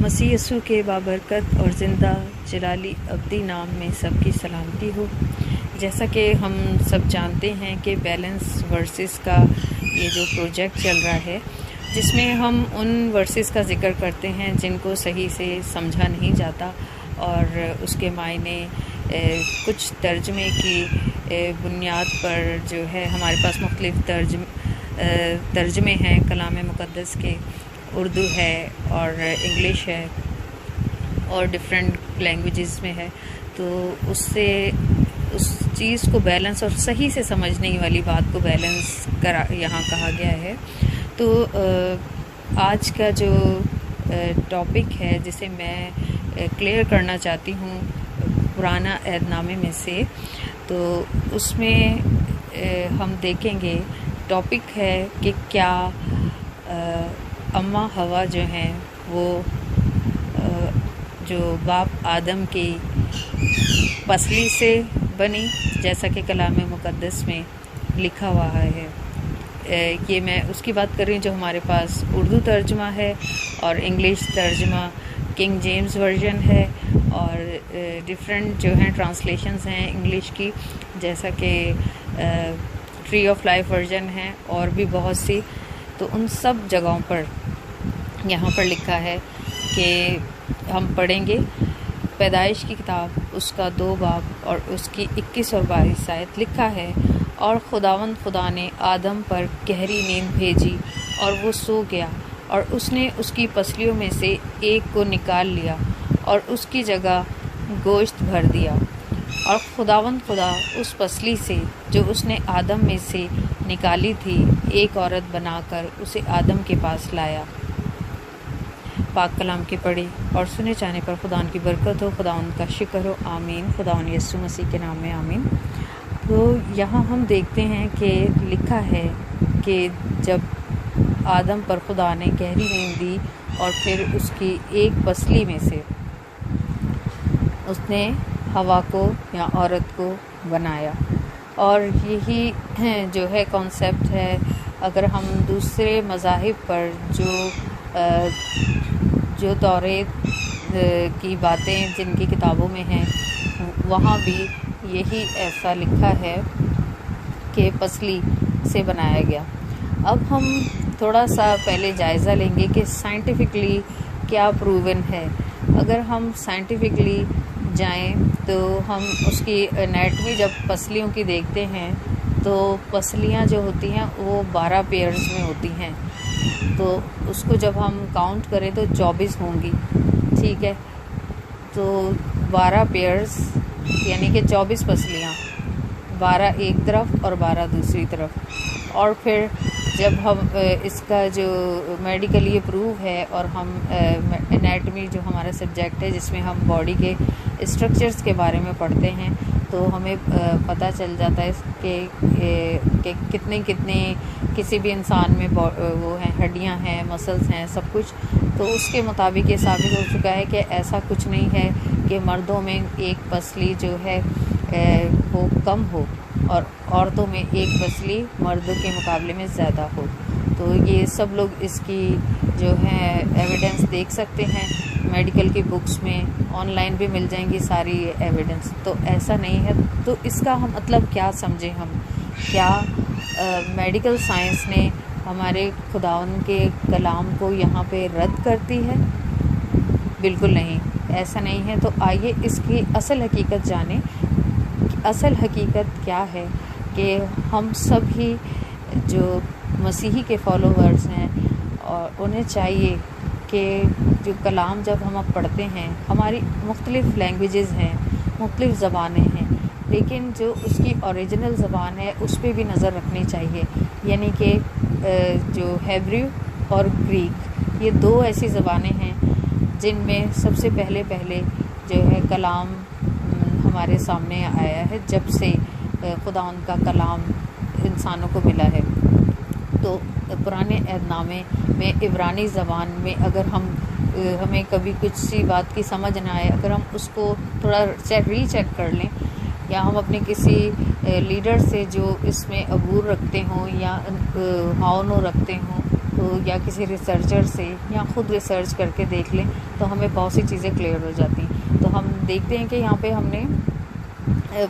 मसीह यीशु के बाबरकत और ज़िंदा जलाली अब्दी नाम में सबकी सलामती हो। जैसा कि हम सब जानते हैं कि बैलेंस वर्सेस का ये जो प्रोजेक्ट चल रहा है, जिसमें हम उन वर्सेस का जिक्र करते हैं जिनको सही से समझा नहीं जाता और उसके मायने कुछ तर्जमे की बुनियाद पर जो है हमारे पास मुख्तलिफ तर्जमे हैं कलाम मुक़द्दस के। उर्दू है और इंग्लिश है और डिफरेंट लैंग्वेजेस में है, तो उससे उस चीज़ को बैलेंस और सही से समझने वाली बात को बैलेंस करा यहाँ कहा गया है। तो आज का जो टॉपिक है जिसे मैं क्लियर करना चाहती हूँ पुराना अहदनामे में से, तो उसमें हम देखेंगे टॉपिक है कि क्या अम्मा हवा जो हैं वो जो बाप आदम की पसली से बनी, जैसा कि कलाम मुक़द्दस में लिखा हुआ है। ये मैं उसकी बात कर रही हूँ जो हमारे पास उर्दू तर्जमा है और इंग्लिश तर्जमा किंग जेम्स वर्जन है और डिफरेंट जो हैं ट्रांसलेशंस हैं इंग्लिश की, जैसा कि ट्री ऑफ लाइफ वर्जन है और भी बहुत सी। तो उन सब जगहों पर यहाँ पर लिखा है कि हम पढ़ेंगे पैदाइश की किताब उसका 2 बाब और उसकी 21 और 22 आयत। लिखा है, और खुदावंद खुदा ने आदम पर गहरी नींद भेजी और वो सो गया, और उसने उसकी पसलियों में से एक को निकाल लिया और उसकी जगह गोश्त भर दिया। और खुदावंद खुदा उस पसली से जो उसने आदम में से निकाली थी एक औरत बनाकर उसे आदम के पास लाया। पाक कलाम की पढ़ी और सुने जाने पर खुदावन की बरकत हो, खुदावन का शुक्र हो, आमीन। खुदावन यीशु मसीह के नाम में आमीन। तो यहाँ हम देखते हैं कि लिखा है कि जब आदम पर खुदा ने गहरी नींद दी और फिर उसकी एक पसली में से उसने हवा को या औरत को बनाया। और यही जो है कॉन्सेप्ट है। अगर हम दूसरे मज़ाहिब पर जो तौरेत की बातें जिनकी किताबों में हैं, वहाँ भी यही ऐसा लिखा है कि पसली से बनाया गया। अब हम थोड़ा सा पहले जायज़ा लेंगे कि साइंटिफिकली क्या प्रूवन है। अगर हम साइंटिफिकली जाएं तो हम उसकी एनाटॉमी जब पसलियों की देखते हैं तो पसलियां जो होती हैं वो 12 पेयर्स में होती हैं। तो उसको जब हम काउंट करें तो 24 होंगी, ठीक है। तो 12 पेयर्स यानी कि 24 पसलियां, 12 एक तरफ और 12 दूसरी तरफ। और फिर जब हम इसका जो मेडिकल ये प्रूव है और हम एनाटॉमी जो हमारा सब्जेक्ट है जिसमें हम बॉडी के स्ट्रक्चर्स के बारे में पढ़ते हैं, तो हमें पता चल जाता है कि कितने किसी भी इंसान में वो हैं, हड्डियां हैं, मसल्स हैं, सब कुछ। तो उसके मुताबिक ये साबित हो चुका है कि ऐसा कुछ नहीं है कि मर्दों में एक पसली जो है वो कम हो और औरतों में एक पसली मर्दों के मुकाबले में ज़्यादा हो। तो ये सब लोग इसकी जो है एविडेंस देख सकते हैं मेडिकल की बुक्स में, ऑनलाइन भी मिल जाएंगी सारी एविडेंस। तो ऐसा नहीं है। तो इसका हम मतलब क्या समझें हम, क्या मेडिकल साइंस ने हमारे खुदावन के कलाम को यहाँ पे रद्द करती है? बिल्कुल नहीं, ऐसा नहीं है। तो आइए इसकी असल हकीकत जानें। असल हकीकत क्या है कि हम सब ही जो मसीही के फॉलोवर्स हैं और उन्हें चाहिए कि जो कलाम जब हम अब पढ़ते हैं, हमारी मुख्तलिफ़ लैंग्वेजेस हैं, मुख्तलिफ़ ज़बानें हैं, लेकिन जो उसकी ओरिजिनल ज़बान है उस पर भी नज़र रखनी चाहिए। यानी कि जो हेब्रू और ग्रीक, ये 2 ऐसी ज़बानें हैं जिनमें सबसे पहले जो है कलाम हमारे सामने आया है जब से खुदावन का कलाम इंसानों को मिला है। तो पुराने अहदनामे में इब्रानी ज़बान में अगर हमें कभी कुछ सी बात की समझ ना आए, अगर हम उसको थोड़ा रीचेक कर लें या हम अपने किसी लीडर से जो इसमें अबूर रखते हों या हावनो रखते हों या किसी रिसर्चर से या ख़ुद रिसर्च करके देख लें तो हमें बहुत सी चीज़ें क्लियर हो जाती हैं। तो हम देखते हैं कि यहाँ पे हमने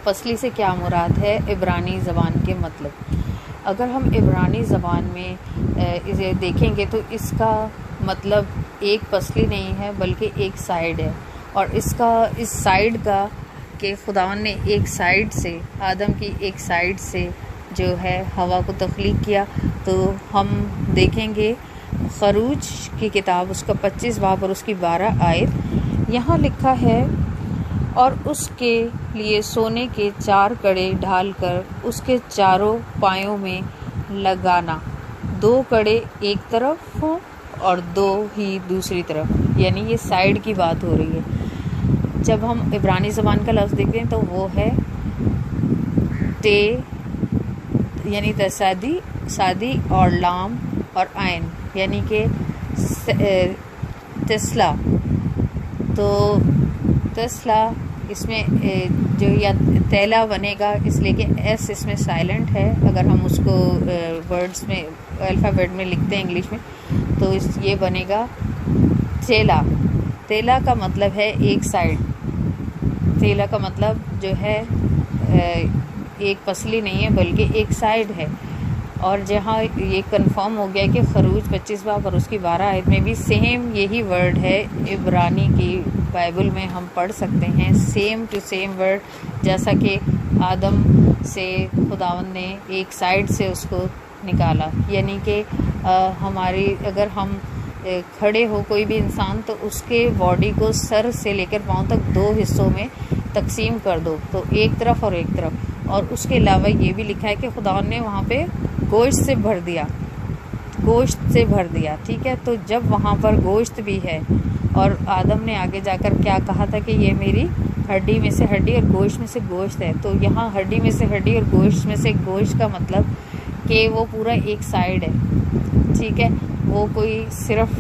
पसली से क्या मुराद है इब्रानी ज़बान के मतलब। अगर हम इब्रानी ज़बान में इसे देखेंगे तो इसका मतलब एक पसली नहीं है बल्कि एक साइड है, और इसका इस साइड का कि खुदावन ने एक साइड से, आदम की एक साइड से जो है हवा को तख्लीक किया। तो हम देखेंगे खरूज की किताब उसका 25 बाब और उसकी 12 आयत, यहाँ लिखा है और उसके लिए सोने के 4 कड़े ढालकर उसके चारों पायों में लगाना, 2 कड़े एक तरफ हों और 2 ही दूसरी तरफ, यानी ये साइड की बात हो रही है। जब हम इब्रानी ज़बान का लफ्ज़ देखते हैं तो वो है ते, यानी तसादी, सादी और लाम और आइन, यानी कि तस्ला। तो तस्ला इसमें जो या तैला बनेगा, इसलिए कि एस इसमें साइलेंट है। अगर हम उसको वर्ड्स में अल्फ़ाबेट में लिखते हैं इंग्लिश में तो ये बनेगा तेला। तेला का मतलब है एक साइड, तेला का मतलब जो है एक पसली नहीं है बल्कि एक साइड है। और जहाँ ये कंफर्म हो गया कि खरूज 25 बाब और उसकी 12 आयत में भी सेम यही वर्ड है, इब्रानी की बाइबल में हम पढ़ सकते हैं सेम टू सेम वर्ड, जैसा कि आदम से खुदावंद ने एक साइड से उसको निकाला। यानी कि हमारी अगर हम खड़े हो कोई भी इंसान तो उसके बॉडी को सर से लेकर पाँव तक 2 हिस्सों में तकसीम कर दो, तो एक तरफ और एक तरफ। और उसके अलावा ये भी लिखा है कि खुदावंद ने वहाँ पे गोश्त से भर दिया, गोश्त से भर दिया, ठीक है। तो जब वहाँ पर गोश्त भी है और आदम ने आगे जाकर क्या कहा था कि ये मेरी हड्डी में से हड्डी और गोश्त में से गोश्त है, तो यहाँ हड्डी में से हड्डी और गोश्त में से गोश्त का मतलब कि वो पूरा एक साइड है, ठीक है। वो कोई सिर्फ